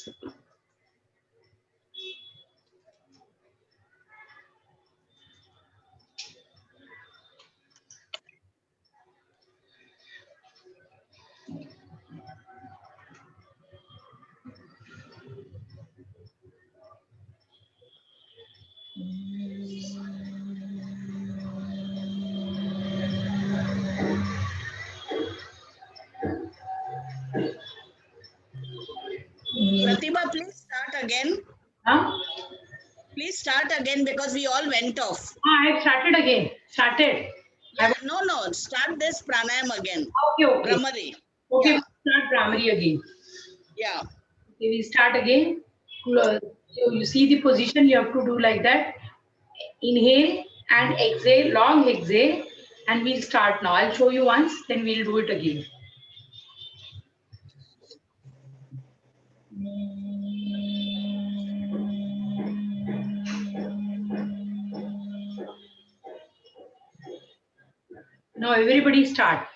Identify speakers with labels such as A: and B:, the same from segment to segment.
A: principle. Pratibha, please start again.
B: Huh?
A: Please start again because we all went off.
B: I started again. Started.
A: Yeah, no. Start this pranayam again.
B: Okay.
A: Brahmari.
B: Okay,
A: Yeah.
B: start Brahmari again.
A: Yeah.
B: Okay, we start again. So you see the position, you have to do like that. Inhale and exhale, long exhale, and we'll start now. I'll show you once, then we'll do it again. Now everybody start.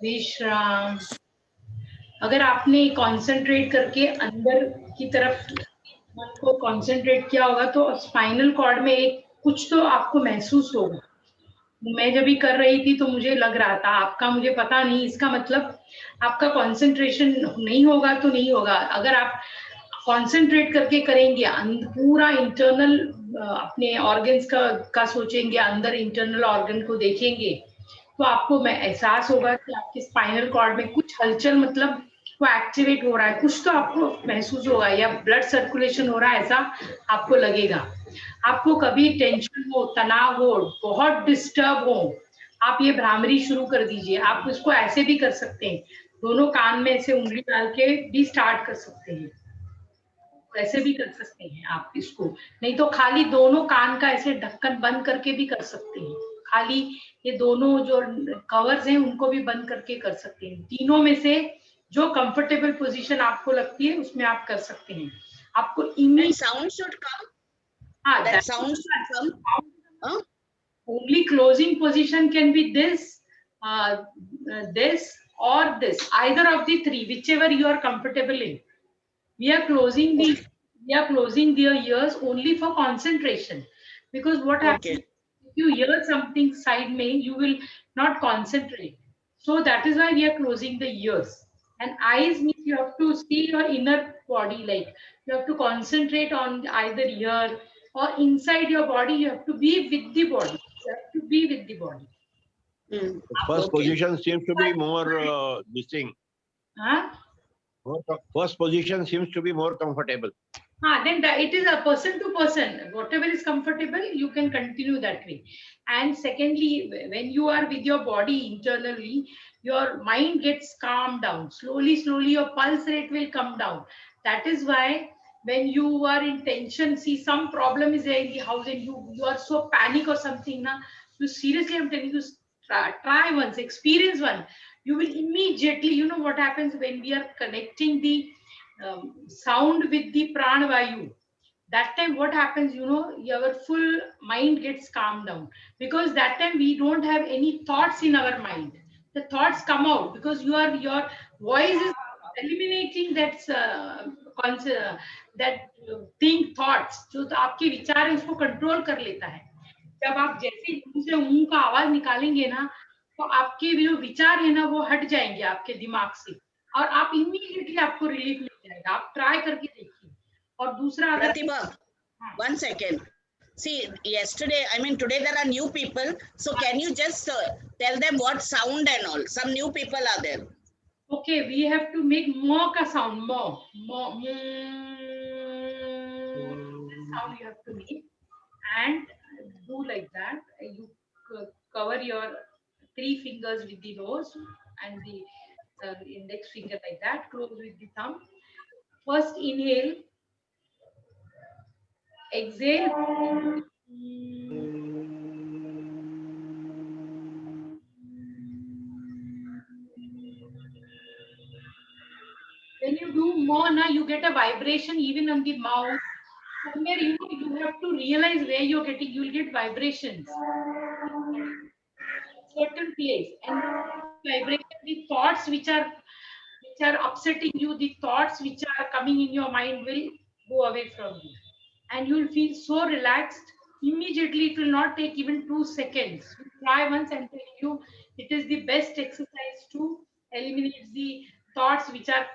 B: विश्राम. अगर आपने concentrate करके अंदर की तरफ मन को concentrate किया होगा तो स्पाइनल कॉर्ड में एक कुछ तो आपको महसूस होगा. मैं जब भी कर रही थी तो मुझे लग रहा था, आपका मुझे पता नहीं. इसका मतलब आपका कंसंट्रेशन नहीं होगा तो नहीं होगा. अगर आप कंसंट्रेट करके करेंगे, पूरा इंटरनल अपने ऑर्गन्स का सोचेंगे, अंदर इंटरनल ऑर्गन को देखेंगे, तो आपको एहसास होगा कि आपके स्पाइनल कॉर्ड में कुछ हलचल, मतलब वो एक्टिवेट हो रहा है, कुछ तो आपको महसूस होगा, या ब्लड सर्कुलेशन हो रहा है, ऐसा आपको लगेगा. आपको कभी टेंशन हो, तनाव हो, बहुत डिस्टर्ब हो, आप ये भ्रामरी शुरू कर दीजिए. आप उसको ऐसे भी कर सकते हैं, दोनों कान में ऐसे उंगली डाल के भी स्टार्ट कर सकते हैं. ऐसे भी कर सकते हैं आप इसको. नहीं तो खाली दोनों कान का ऐसे ढक्कन बंद करके भी कर सकते हैं. खाली ये दोनों जो कवर्स हैं उनको भी बंद करके कर सकते हैं. तीनों में से जो कंफर्टेबल पोजीशन आपको लगती है उसमें आप कर सकते हैं. आपको
A: sound should come. That sound should come.
B: Only closing position can be this, this or this. Either of the three, whichever you are comfortable in. We are closing the ears only for concentration, because what happens, if you hear something side mein, you will not concentrate. So that is why we are closing the ears. And eyes means you have to see your inner body, like you have to concentrate on either ear or inside your body. You have to be with the body. You have to be with the body.
C: First position seems to be more this thing.
B: Huh?
C: First position seems to be more comfortable.
B: Then it is a person to person. Whatever is comfortable, you can continue that way. And secondly, when you are with your body internally, your mind gets calmed down. Slowly, your pulse rate will come down. That is why when you are in tension, see some problem is there in the house and you are so panic or something, na, you seriously, I'm telling you, try once, experience one. you will immediately, you know what happens when we are connecting the sound with the prana vayu. That time what happens, you know, your full mind gets calmed down, because that time we don't have any thoughts in our mind. The thoughts come out because your voice is eliminating that that thing thoughts जो तो आपके विचार है उसको control कर लेता है. जब आप जैसे मुंह से ऊं का आवाज निकालेंगे ना, तो आपके जो विचार है ना वो हट जाएंगे आपके दिमाग से, और आप इमीडिएटली आपको रिलीफ मिल जाएगा. आप ट्राई करके देखिए. और दूसरा अगर
A: Pratibha, one second. See, yesterday, I mean, today there are new people. So can you just tell them what sound and all? Some new people are there.
B: okay, we have to make mo ka sound, mo sound you have to make, and do like that. You cover your 3 fingers with the nose and the index finger like that, close with the thumb. First inhale, exhale. When you do more, now you get a vibration even on the mouth. Somewhere you have to realize where you're getting. You'll get vibrations. Certain place, and vibration, the thoughts which are upsetting you, the thoughts which are coming in your mind will go away from you, and you will feel so relaxed immediately. It will not take even 2 seconds. You try once, and tell you it is the best exercise to eliminate the thoughts which are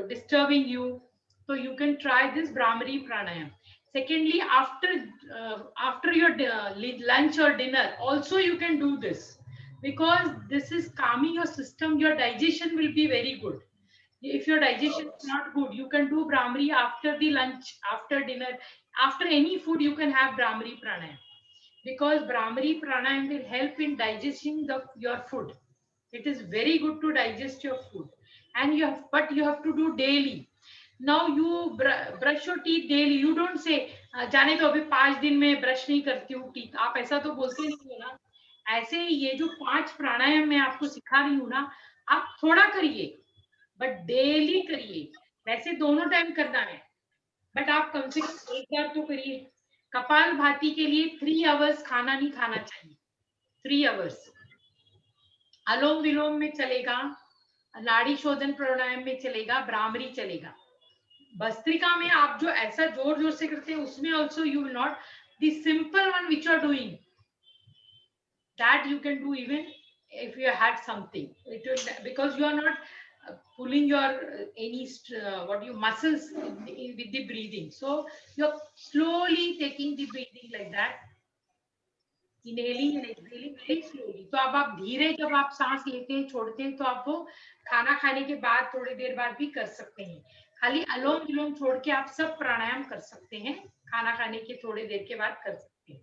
B: disturbing you. So you can try this Brahmari pranayam. Secondly, after your lunch or dinner also you can do this, because this is calming your system. Your digestion will be very good. If your digestion is not good, you can do Brahmari after the lunch, after dinner, after any food you can have Brahmari pranayam, because Brahmari pranayam will help in digesting your food. It is very good to digest your food, and but you have to do daily. Now you brush your teeth daily. You don't say जाने तो अभी 5 दिन में brush नहीं करती हूँ teeth. आप ऐसा तो बोलते नहीं हो ना. ऐसे ये जो 5 प्राणायाम मैं आपको सिखा रही हूँ ना, आप थोड़ा करिए बट डेली करिए. वैसे दोनों टाइम करना है, बट आप कम से कम एक बार तो करिए. कपाल भाती के लिए 3 आवर्स खाना नहीं खाना चाहिए. 3 आवर्स अलोम विलोम में चलेगा, नाड़ी शोधन प्राणायाम में चलेगा, ब्राह्मरी चलेगा. भस्त्रिका में आप जो ऐसा जोर जोर से करते हैं उसमें also you will not. The simple one which are doing, that you can do even if you had something. It will, because you are not pulling your any what you muscles with the breathing. So you're slowly taking the breathing like that, inhaling and exhaling very slowly. तो अब आप धीरे जब आप सांस लेते हैं छोड़ते हैं, तो आप वो खाना खाने के बाद थोड़ी देर बाद भी कर सकते हैं. खाली अलोम विलोम छोड़ के आप सब प्राणायाम कर सकते हैं, खाना खाने के थोड़ी देर के बाद कर सकते हैं.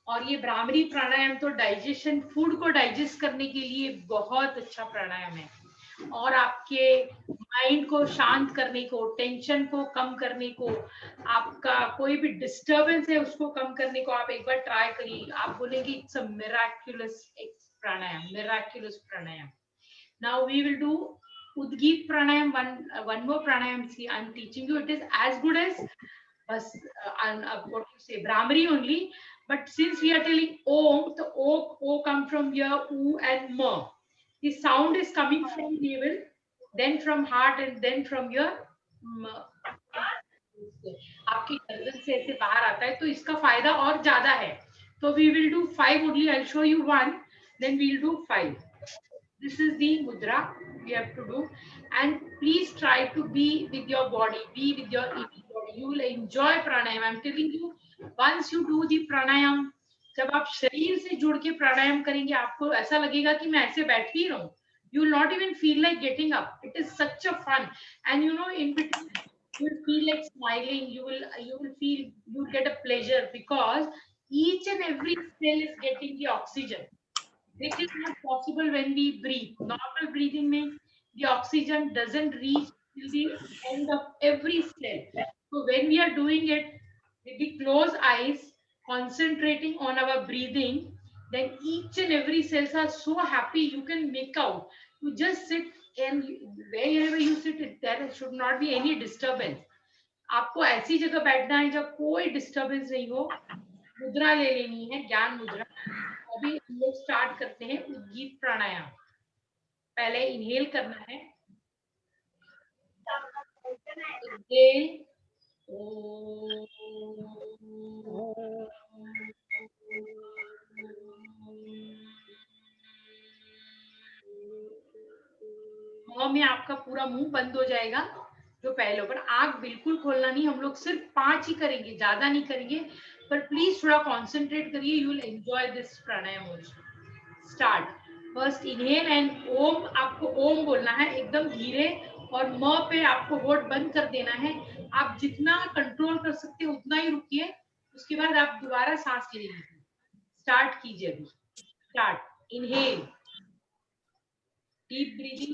B: और ये ब्राह्मरी प्राणायाम तो डाइजेशन, फूड को डाइजेस्ट करने के लिए बहुत अच्छा प्राणायाम है, और आपके माइंड को शांत करने को, टेंशन को कम करने को, आपका कोई भी डिस्टरबेंस है उसको कम करने को आप एक बार ट्राई करिए. आप बोलेंगे it's a miraculous pranayama, miraculous pranayama. Now we will do Udgit pranayam, one more pranayam. See, I'm teaching you. It is as good as what you say, Brahmari only. But since we are telling Om, the O come from here, U and Ma. The sound is coming from navel, then from heart, and then from your आपकी गर्दन से ऐसे बाहर आता है, तो इसका फायदा और ज्यादा है. तो we will do 5 only. I'll show you 1, then we'll do 5. This is the mudra we have to do, and please try to be with your body, be with your body. You will enjoy pranayam. I'm telling you, once you do the pranayam, जब आप शरीर से जुड़ के प्राणायाम करेंगे, आपको ऐसा लगेगा कि मैं ऐसे बैठ ही रहूं. You will not even feel like getting up. It is such a fun, and you know, in between you will feel like smiling. You will feel, you get a pleasure, because each and every cell is getting the oxygen. This is not possible when we breathe. Normal breathing means the oxygen doesn't reach till the end of every cell. So when we are doing it with the closed eyes, concentrating on our breathing, then each and every cells are so happy. You can make out You just sit and wherever you sit, there should not be any disturbance. आपको ऐसी जगह बैठना है जब कोई disturbance नहीं हो. मुद्रा ले लेनी है, ज्ञान मुद्रा. अभी हम लोग स्टार्ट करते हैं उद्गीत प्राणायाम. पहले इनहेल करना है. Inhale. में आपका पूरा मुंह बंद हो जाएगा जो पहले, पर आंख बिल्कुल खोलना नहीं. हम लोग सिर्फ 5 ही करेंगे, ज्यादा नहीं करेंगे, पर प्लीज थोड़ा कंसंट्रेट करिए. You will enjoy this pranayama also. Start. First inhale and Om. आपको ओम बोलना है एकदम धीरे, और म पे आपको होठ बंद कर देना है. आप जितना कंट्रोल कर सकते हैं उतना ही रुकिए, उसके बाद आप दोबारा सांस लेंगे. स्टार्ट कीजिए अभी. स्टार्ट. Inhale, deep breathing.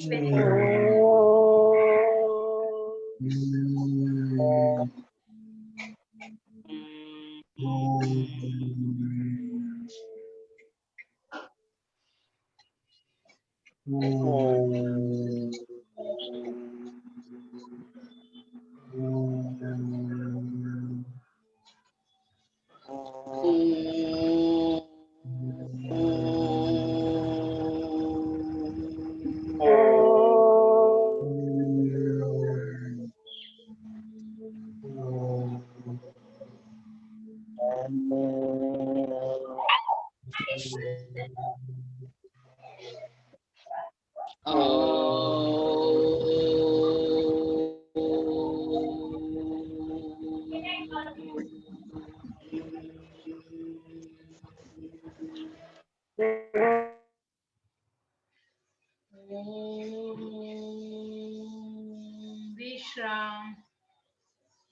B: विश्राम,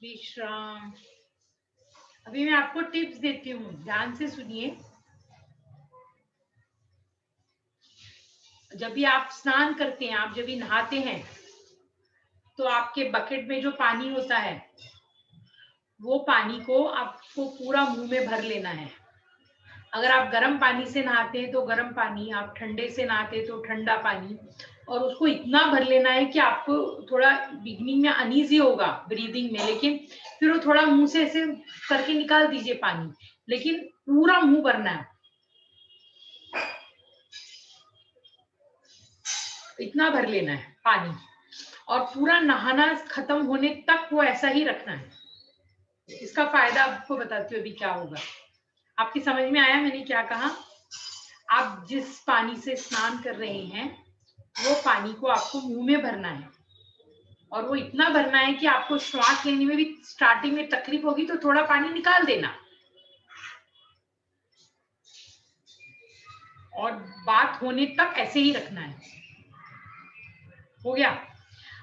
B: विश्राम. अभी मैं आपको टिप्स देती हूँ, ध्यान से सुनिए. जब भी आप स्नान करते हैं, आप जब भी नहाते हैं, तो आपके बकेट में जो पानी होता है, वो पानी को आपको पूरा मुंह में भर लेना है. अगर आप गर्म पानी से नहाते हैं तो गर्म पानी, आप ठंडे से नहाते हैं तो ठंडा पानी, और उसको इतना भर लेना है कि आपको थोड़ा बिगनिंग में अनईजी होगा ब्रीदिंग में, लेकिन फिर वो थोड़ा मुंह से ऐसे करके निकाल दीजिए पानी, लेकिन पूरा मुंह भरना है. इतना भर लेना है पानी, और पूरा नहाना खत्म होने तक वो ऐसा ही रखना है. इसका फायदा आपको बताती हूँ अभी क्या होगा. आपकी समझ में आया मैंने क्या कहा? आप जिस पानी से स्नान कर रहे हैं, वो पानी को आपको मुंह में भरना है, और वो इतना भरना है कि आपको श्वास लेने में भी स्टार्टिंग में तकलीफ होगी तो थोड़ा पानी निकाल देना, और बात होने तक ऐसे ही रखना है. हो गया?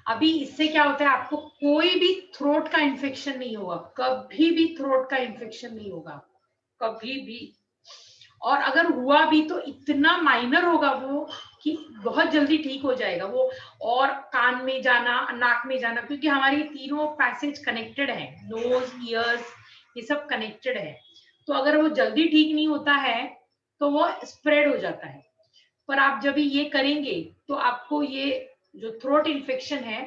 B: अभी इससे क्या होता है, आपको कोई भी थ्रोट का इन्फेक्शन नहीं होगा. कभी भी थ्रोट का इन्फेक्शन नहीं होगा, कभी भी. और अगर हुआ भी तो इतना माइनर होगा वो कि बहुत जल्दी ठीक हो जाएगा वो. और कान में जाना, नाक में जाना, क्योंकि हमारी तीनों पैसेज कनेक्टेड है, नोज, ईयर्स, ये सब कनेक्टेड है. तो अगर वो जल्दी ठीक नहीं होता है तो वो स्प्रेड हो जाता है. पर आप जब ये करेंगे तो आपको ये जो थ्रोट इन्फेक्शन है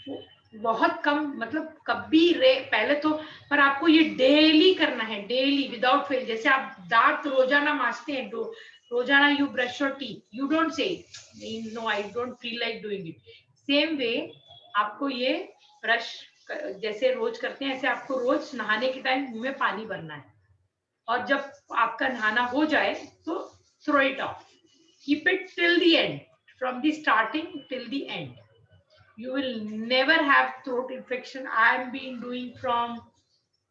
B: वो बहुत कम, मतलब कभी पहले तो, पर आपको ये डेली करना है, डेली विदाउट फेल. जैसे आप दांत रोजाना मांजते हैं, रोजाना you brush your teeth, you don't say no I don't feel like doing it. Same way आपको ये ब्रश जैसे रोज करते हैं, ऐसे आपको रोज नहाने के टाइम मुंह में पानी भरना है, और जब आपका नहाना हो जाए तो throw it off. Keep it till the end, from the starting till the end. You will never have throat infection. I have been doing from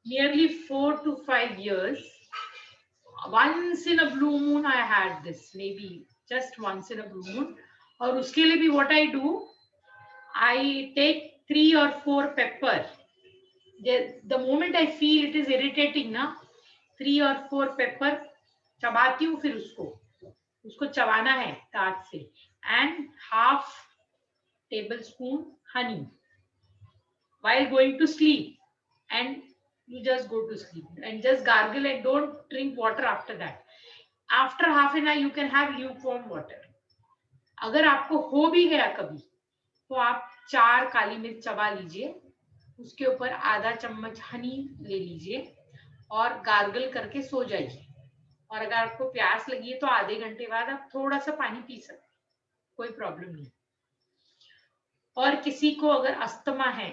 B: nearly 4 to 5 years. Once in a blue moon I had this, maybe just once in a blue moon. और उसके लिए भी what I do, I take 3 or 4 pepper. The moment I feel it is irritating ना, 3 or 4 pepper चबाती हूँ, फिर उसको चबाना है दांत से, and half table spoon Honey while going to sleep, and you just go to sleep and just gargle and don't drink water after that. After half an hour you can have lukewarm water. अगर आपको हो भी गया कभी तो आप 4 काली मिर्च चबा लीजिए, उसके ऊपर आधा चम्मच हनी ले लीजिए और गार्गल करके सो जाइए। और अगर आपको प्यास लगी है तो आधे घंटे बाद आप थोड़ा सा पानी पी सकते हैं, कोई प्रॉब्लम नहीं। और किसी को अगर अस्थमा है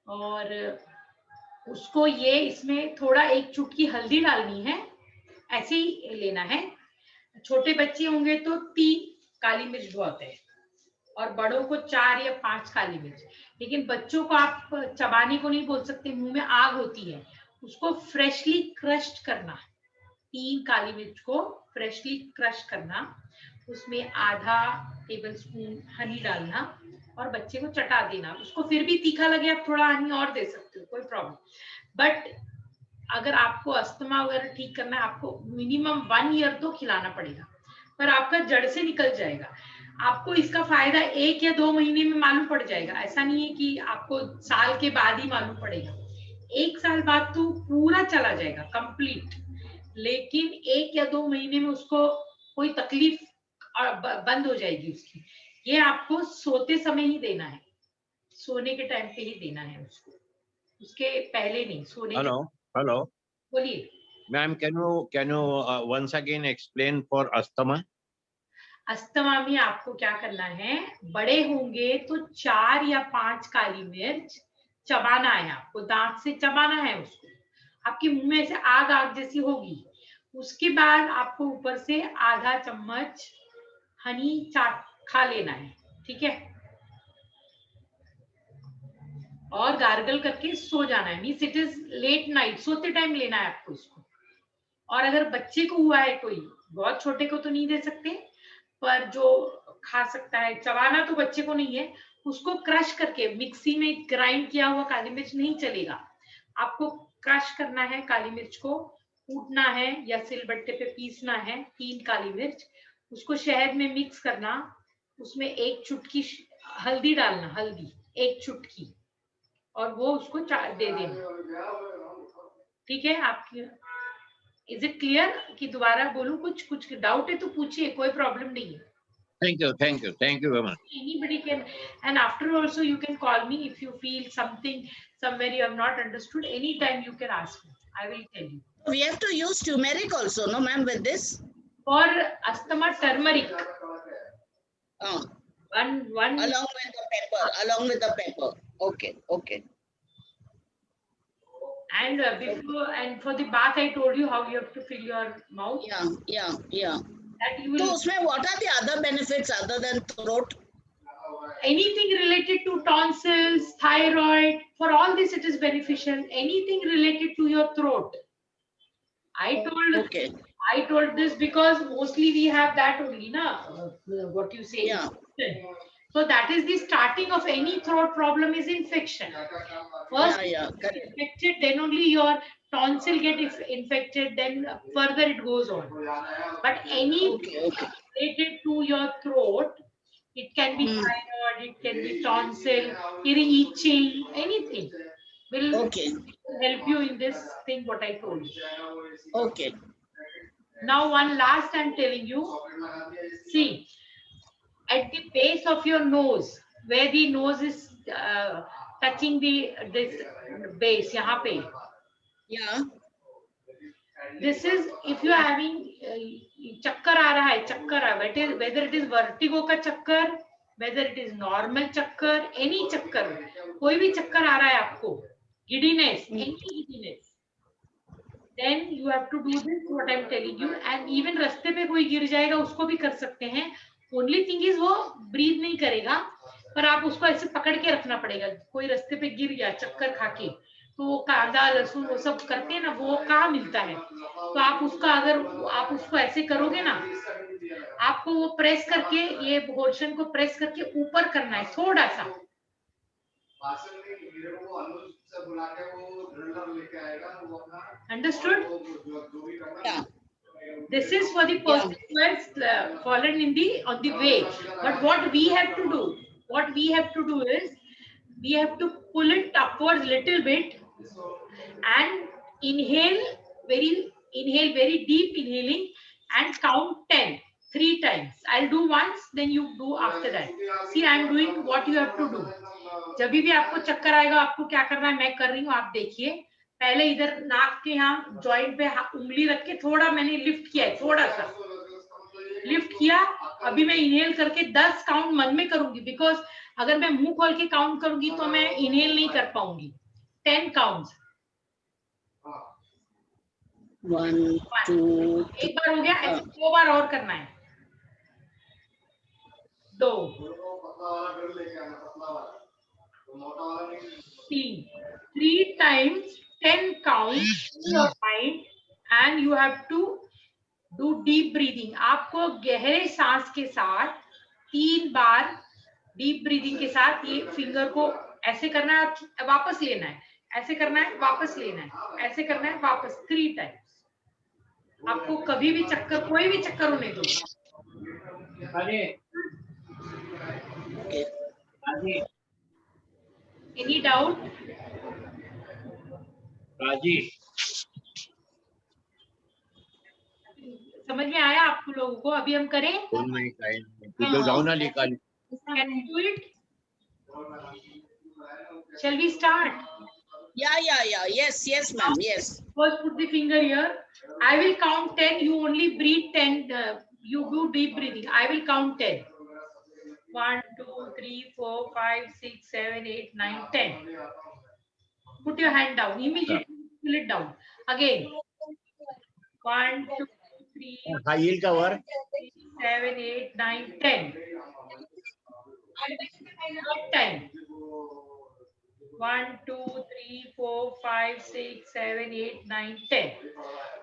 B: और उसको ये इसमें थोड़ा एक चुटकी हल्दी डालनी है, ऐसे ही लेना है। छोटे बच्चे होंगे तो 3 काली मिर्च बहुत है और बड़ों को 4 या 5 काली मिर्च। लेकिन बच्चों को आप चबाने को नहीं बोल सकते, मुंह में आग होती है, उसको फ्रेशली क्रश्ड करना। 3 काली मिर्च को फ्रेशली क्रश करना, उसमें आधा टेबल स्पून हनी डालना और बच्चे को चटा देना। उसको फिर भी तीखा लगे आप थोड़ा हनी और दे सकते हो, कोई प्रॉब्लम। बट अगर आपको अस्थमा वगैरह ठीक करना है, आपको मिनिमम 1 ईयर तो खिलाना पड़ेगा, पर आपका जड़ से निकल जाएगा। आपको इसका फायदा 1 या 2 महीने में मालूम पड़ जाएगा, ऐसा नहीं है कि आपको साल के बाद ही मालूम पड़ेगा। 1 साल बाद तो पूरा चला जाएगा कंप्लीट, लेकिन 1 या 2 महीने में उसको कोई तकलीफ बंद हो जाएगी उसकी। ये आपको सोते समय ही देना है, सोने के टाइम पे ही देना है उसको, उसके पहले नहीं, सोने के।
C: Hello.
B: बोलिए
C: Ma'am, can you once again explain for asthma?
B: Asthma में आपको क्या करना है, बड़े होंगे तो 4 या 5 काली मिर्च चबाना है, आपको दांत से चबाना है उसको। आपके मुंह में से आग आग जैसी होगी, उसके बाद आपको ऊपर से आधा चम्मच हनी चाट खा लेना है, ठीक है। और गार्गल करके सो जाना है, means it is late night, सोते टाइम लेना है आपको इसको। और अगर बच्चे को हुआ है, कोई बहुत छोटे को तो नहीं दे सकते, पर जो खा सकता है, चबाना तो बच्चे को नहीं है, उसको क्रश करके, मिक्सी में ग्राइंड किया हुआ काली मिर्च नहीं चलेगा, आपको क्रश करना है काली मिर्च को, कूटना है या सिलबट्टे पे पीसना है 3 काली मिर्च, उसको शहद में मिक्स करना, उसमें 1 चुटकी हल्दी डालना, हल्दी 1 चुटकी, और वो उसको दे देना, ठीक है। आपकी इज इट क्लियर कि दोबारा बोलूं? कुछ डाउट है तो पूछिए, कोई प्रॉब्लम नहीं है।
C: Thank you very much.
B: Anybody can, and after also you can call me if you feel something somewhere you have not understood. Anytime you can ask me, I will tell you.
A: We have to use turmeric also, no ma'am, with this?
B: For asthma, turmeric.
A: Oh,
B: One
A: along with the pepper. Okay.
B: and before, and for the bath I told you how you have to fill your mouth.
A: Yeah.
B: That you will.
A: So usme what are the other benefits other than throat?
B: Anything related to tonsils, thyroid, for all this it is beneficial. Anything related to your throat. I told this because mostly we have that only, na? What you say?
A: Yeah.
B: So that is the starting of any throat problem is infection. First,
A: correct.
B: infected, then only your tonsil get infected, then further it goes on. But any related to your throat, it can be thyroid, it can be tonsil, itching, anything will help you in this thing what I told you.
A: Okay.
B: Now one last I'm telling you, see, at the base of your nose, where the nose is touching this base, yahan pe.
A: Yeah.
B: This is, if you are having chakkar aa raha hai, chakkar aa, whether it is vertigo ka chakkar, whether it is normal chakkar, any chakkar, koi bhi chakkar aa raha hai aapko, giddiness, any giddiness, then you have to do this what I'm telling you. And even रास्ते पे कोई गिर जाएगा उसको भी कर सकते हैं. Only thing is वो breathe नहीं करेगा, पर आप उसको ऐसे पकड़ के रखना पड़ेगा. कोई रास्ते पे गिर गया चक्कर खा के, तो वो कांदा लहसुन वो सब करते हैं ना, वो कहाँ मिलता है. तो आप उसका, अगर आप उसको ऐसे करोगे ना, आपको वो प्रेस करके, ये पोर्शन को प्रेस करके ऊपर करना है थोड़ा सा. Understood?
A: Yeah.
B: This is for the person who has fallen on the way. But what we have to do is we have to pull it upwards little bit and inhale very deep inhaling and count 10. 3 times. I'll do once, then you do after that. See, I'm doing what you have to do. जब भी आपको चक्कर आएगा, आपको क्या करना है, मैं कर रही हूँ, आप देखिए. पहले इधर नाक के यहाँ जॉइंट पे उंगली रख के थोड़ा मैंने लिफ्ट किया है, थोड़ा सा लिफ्ट किया. अभी मैं इनहेल करके 10 काउंट मन में करूंगी, बिकॉज अगर मैं मुंह खोल के काउंट करूंगी तो मैं इनहेल नहीं कर पाऊंगी. 10 काउंट्स.
A: 1, 2.
B: एक बार हो गया, ऐसे 2 बार और करना है. 2, 3 times 10 counts in your mind, and you have to do deep breathing. आपको गहरे सांस के साथ 3 बार डीप ब्रीदिंग के साथ ये फिंगर को ऐसे करना है, वापस लेना है, ऐसे करना है, वापस लेना है, ऐसे करना है, वापस 3 टाइम्स. आपको कभी भी चक्कर, कोई भी चक्कर होने दो. Any doubt? समझ में आया आपको लोगों को? अभी हम करें. Can we do it? Shall we start?
A: Yeah. Yes, ma'am. Yes.
B: First, put the finger here. I will count 10. You only breathe 10. You do deep breathing. I will count 10. 1, 2, 3, 4, 5, 6, 7, 8, 9, 10. Put your hand down. Immediately pull it down. Again. 1, 2, 3, 4, 5, 6, 7, 8, 9, 10. Third time. 1, 2, 3, 4, 5, 6, 7, 8, 9, 10.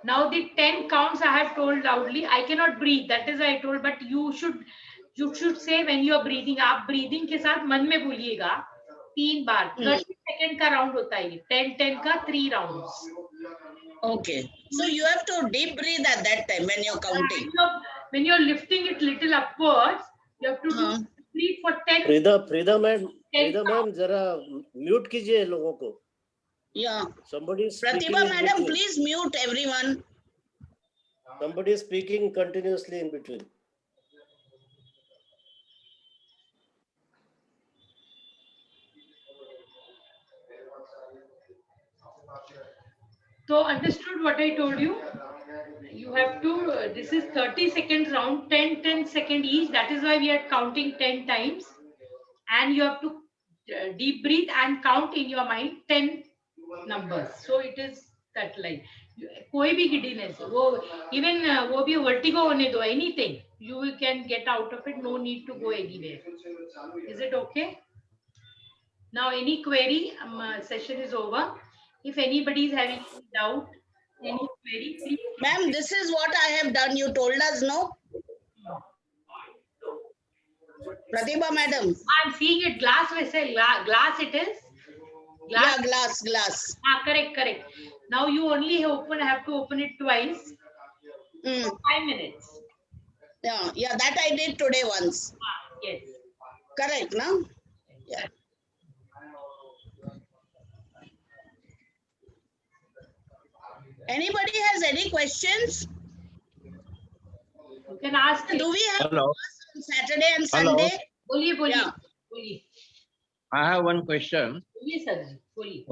B: Now the 10 counts I have told loudly. I cannot breathe. That is I told. But you should say when you are breathing. आप breathing के साथ मन में बोलिएगा 3 बार. 30 second का round होता है ये. 10 का 3 rounds.
A: Okay. So you have to deep breathe at that time when you're counting.
B: When you're lifting it little upwards, you have to do breathe for 10.
D: Frida ma'am, जरा म्यूट कीजिए लोगों को.
A: Yeah.
D: Somebody is speaking.
A: Pratibha
D: in
A: madam,
D: between.
A: please mute everyone.
D: Somebody is speaking continuously in between.
B: So understood what I told you? You have to, this is 30 seconds round, 10 second each. That is why we are counting 10 times. And you have to deep breathe and count in your mind 10 numbers. So it is that line. कोई भी giddiness, वो even वो भी vertigo होने दो, anything, you can get out of it. No need to go anywhere. Is it okay? Now any query? Session is over. If anybody is having any doubt, any query, please.
A: Ma'am, this is what I have done. You told us, no? Pratibha madam.
B: I'm seeing it glass vessel. Glass it is.
A: Yeah, glass.
B: Correct. Now you only have to open it twice. 5 minutes.
A: Yeah, that I did today once.
B: Yes.
A: Correct, no? Yeah. Anybody has any questions?
B: You can ask.
A: Do we have
C: Hello.
A: class on Saturday and
C: Hello.
A: Sunday?
B: बोलिए.
A: Yeah.
C: I have one question.
B: बोलिए sir जी, बोलिए.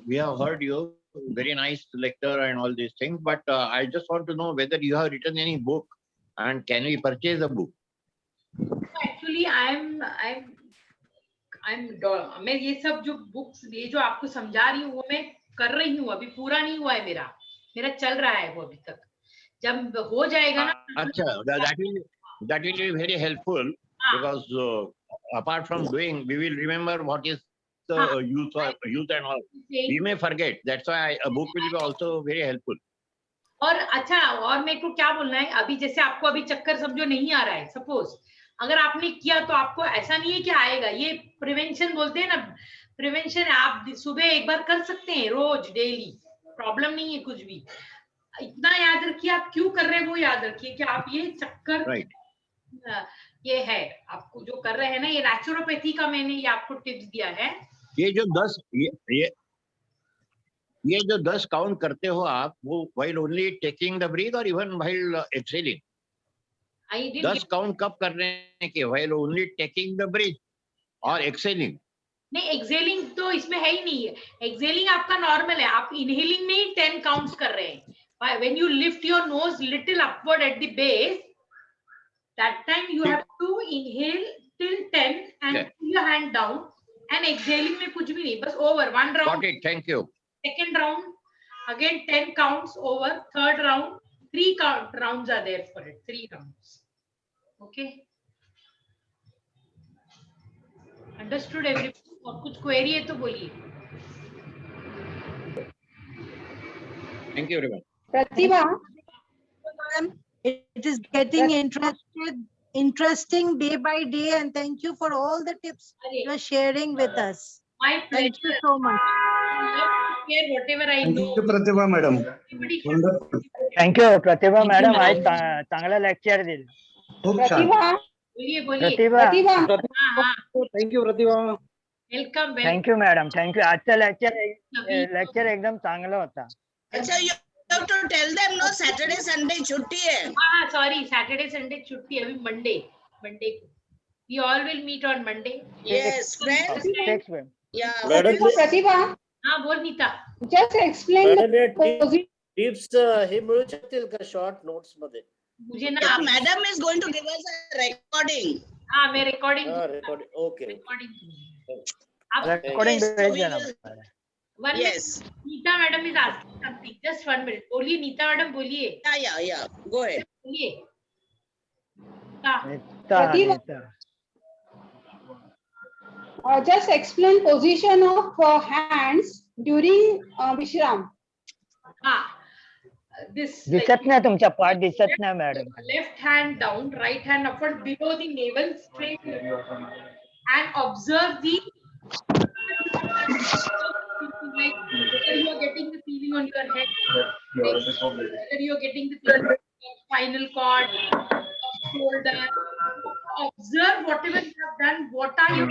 C: We have heard you, very nice lecture and all these things, but I just want to know whether you have written any book and can we purchase a book?
B: Actually, मैं ये सब जो books, ये जो आपको समझा रही हूँ वो मैं कर रही हूँ. अभी पूरा नहीं हुआ है मेरा चल रहा है वो अभी तक. जब हो जाएगा ना.
C: अच्छा, that will be very helpful because apart from doing, we will remember what is the use and all. We may forget. That's why a book will be also very helpful.
B: और अच्छा, और मेरे को क्या बोलना है, अभी जैसे आपको अभी चक्कर समझो नहीं आ रहा है, सपोज अगर आपने किया तो आपको ऐसा नहीं है कि आएगा. ये प्रिवेंशन बोलते हैं ना, प्रिवेंशन. आप सुबह एक बार कर सकते हैं, रोज डेली, प्रॉब्लम नहीं है कुछ भी. इतना याद रखिए आप क्यों कर रहे हैं, वो याद रखिए कि आप ये चक्कर ये है आपको जो कर रहे हैं ना, ये नेचुरोपैथी का मैंने ये आपको टिप्स दिया है.
C: ये जो 10 ये जो 10 काउंट करते हो आप, वो while only taking the breath or even while exhaling?
B: I didn't
C: 10
B: get-
C: count कब करने के, while only taking the breath or exhaling?
B: नहीं, एक्सेलिंग तो इसमें है ही नहीं है. एक्सेलिंग आपका नॉर्मल है, आप इनहेलिंग में ही 10 काउंट्स कर रहे हैं. When you lift your nose little upward at the base, that time you have to inhale till 10 and
C: Okay.
B: pull your hand down, and exhaling में कुछ भी नहीं, बस over one round.
C: Got it, thank you.
B: Second round, again 10 counts over. Third round, 3 rounds are there for it. 3 rounds. Okay. Understood everyone? और कुछ query है तो बोलिए.
C: Thank you very much.
E: Pratibha, it is getting interesting day by day, and thank you for all the tips you are sharing with us.
B: My
E: Thank you
B: pleasure.
E: so much.
B: I love to share whatever I
F: Thank
B: know.
F: you, Pratibha madam.
B: Everybody should-
F: Wonderful.
G: Thank you Pratibha
E: Thank you,
G: madam आज
E: madam.
G: चांगला lecture दिलं.
F: खूप छान.
B: बोलिए बोलिए.
G: प्रतिभा
B: हाँ,
F: Thank you, Pratibha.
B: Welcome welcome.
G: Thank you madam thank you. आजचा lecture एकदम चांगला होता.
A: अच्छा, you have to tell them no, Saturday Sunday छुट्टी है.
B: हाँ सॉरी, सैटरडे संडे छुट्टी है, अभी मंडे को. We all will meet on Monday.
A: Yes, friends.
G: Text में.
A: Yeah.
D: मॅडम
H: प्रतिभा,
B: हाँ बोल Nita.
H: just explain the
D: madam
H: position.
D: Tips हे मिळू शकतील का शॉर्ट नोट्स मध्ये?
B: मुझे ना
A: Yeah, madam is going to give us a recording.
B: हाँ मैं रिकॉर्डिंग
D: रेकॉर्डिंग ओके.
B: आप
G: रेकॉर्डिंग
A: Yes, so
G: भेज
A: we
G: देना
A: will-
G: मला.
B: one minute.
A: Yes.
B: Neeta madam is asking something. Just 1 minute. बोलिए नीता मैडम, बोलिए
A: Yeah. Go ahead.
B: बोलिए. हाँ,
G: नीता,
H: प्रतिभा.
G: Nita.
H: Just explain position of hands during Vishram.
B: हाँ. This
G: दिसत नाही तुमचा पाठ दिसत नाही madam.
B: left hand down, right hand upward below the navel, straight, and observe the like whether you are getting the feeling on your head, whether you are getting the feeling on your spinal cord, shoulder. Observe whatever you have done. What are you?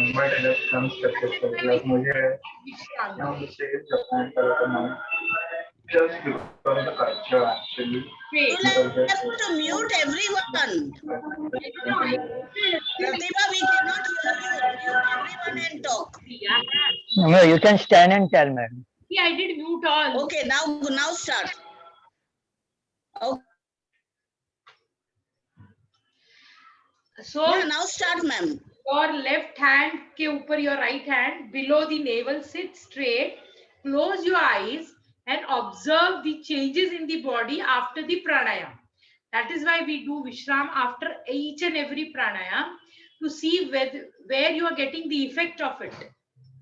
I: Just because of the culture, actually.
B: Wait.
A: You have to mute everyone. Pratibha, we cannot hear you. Mute everyone and talk.
B: Yeah.
G: No, you can stand and tell ma'am.
B: See, I did mute all.
A: Okay, now start. Okay,
B: So
A: now start, ma'am.
B: your left hand के ऊपर your right hand below the navel, sit straight, close your eyes and observe the changes in the body after the pranayam. That is why we do Vishram after each and every pranayam to see where you are getting the effect of it.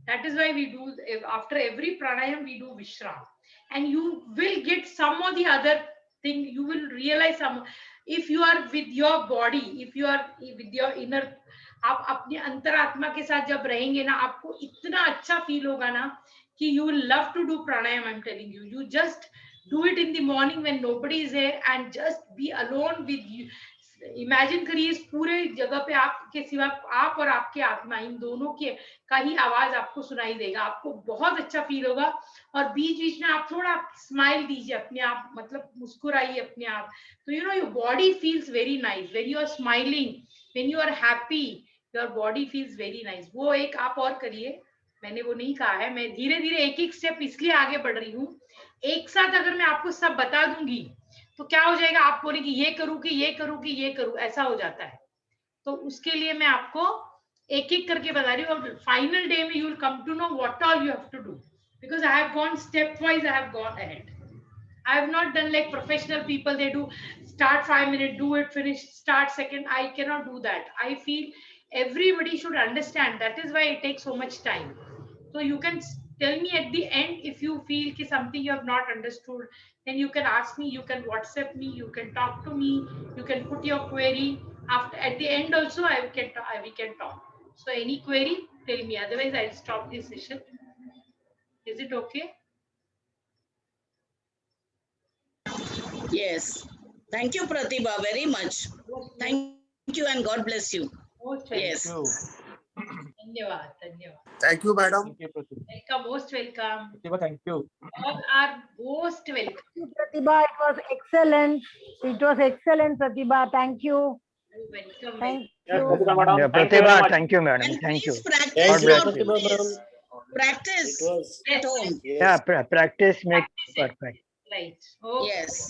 B: That is why we do after every pranayam we do Vishram, and you will get some or the other thing. You will realize some. If you are with your body, if you are with your inner, आप अपने अंतरात्मा के साथ जब रहेंगे ना, आपको इतना अच्छा फील होगा ना कि you will love to do pranayam. I'm telling you, you just do it in the morning when nobody is there and just be alone with you. Imagine करिए इस पूरे जगह पे आपके सिवा आप और आपके आत्मा, इन दोनों के का ही आवाज आपको सुनाई देगा. आपको बहुत अच्छा फील होगा और बीच बीच में आप थोड़ा स्माइल दीजिए अपने आप, मतलब मुस्कुराइए अपने आप. तो you know your body feels very nice when you are smiling, when you are happy, your body feels very nice. वो एक आप और करिए. मैंने वो नहीं कहा है, मैं धीरे धीरे एक एक स्टेप इसलिए आगे बढ़ रही हूँ. एक साथ अगर मैं आपको सब बता दूंगी तो क्या हो जाएगा, आप बोलेंगे ये करूँ कि ये करूँ कि ये करूँ, ऐसा हो जाता है. तो उसके लिए मैं आपको एक एक करके बता रही हूँ. फाइनल डे में you will come to know what all you have to do, because I have gone step wise, I have gone ahead. I have not done like professional people. They do start 5 minutes, do it, finish, start second. I cannot do that. I feel everybody should understand. That is why it takes so much time. So you can tell me at the end if you feel ki something you have not understood. Then you can ask me. You can WhatsApp me. You can talk to me. You can put your query. After at the end also, we can talk. So any query, tell me. Otherwise, I'll stop this session. Is it okay?
A: Yes. Thank you, Pratibha, very much. Thank you and God bless you.
B: Most
A: Yes.
G: Thank you.
B: धन्यवाद धन्यवाद
J: Thank you, madam.
B: Welcome most welcome
F: Thank you.
B: all are most welcome
E: Pratibha, it was excellent. It was excellent, Pratibha. Thank you.
B: welcome
E: Thank
F: Yes,
E: you.
F: Pratibha madam.
G: Yeah,
F: Thank you very
G: Pratibha,
F: much.
G: thank you, madam.
A: And
G: Thank you.
A: please
D: Thank
A: practice
D: you,
G: bless
A: your
G: you.
D: Pratibha
A: please.
D: ma'am.
A: Practice
D: It was,
B: yes
G: Yeah,
D: yes.
G: practice makes
B: Practice it.
G: perfect.
B: right okay
A: yes